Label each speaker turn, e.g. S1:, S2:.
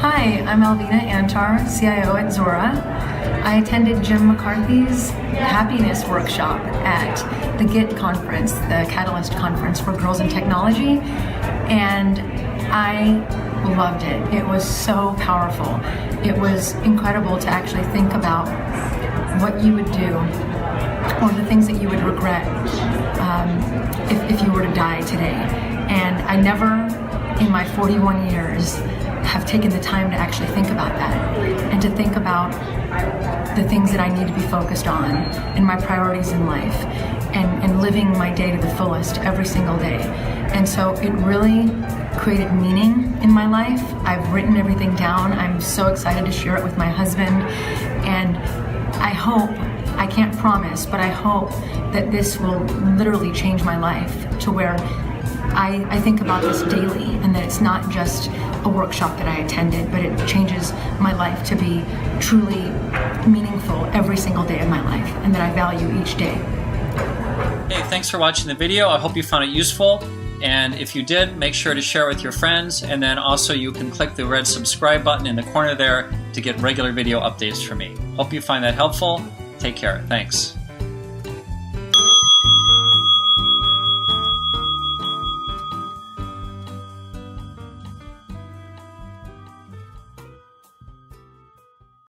S1: Hi, I'm Alvina Antar, CIO at Zora. I attended Jim McCarthy's happiness workshop at the GIT conference, the Catalyst conference for girls in technology, and I loved it. It was so powerful. It was incredible to actually think about what you would do or the things that you would regret if you were to die today. And I never, in my 41 years, have taken the time to actually think about that and to think about the things that I need to be focused on and my priorities in life and living my day to the fullest every single day. And so it really created meaning in my life. I've written everything down. I'm so excited to share it with my husband, and I hope, I can't promise, but I hope that this will literally change my life to where I think about this daily, and that it's not just a workshop that I attended, but it changes my life to be truly meaningful every single day of my life, and that I value each day.
S2: Hey, thanks for watching the video. I hope you found it useful. And if you did, make sure to share it with your friends. And then also you can click the red subscribe button in the corner there to get regular video updates from me. Hope you find that helpful. Take care. Thanks.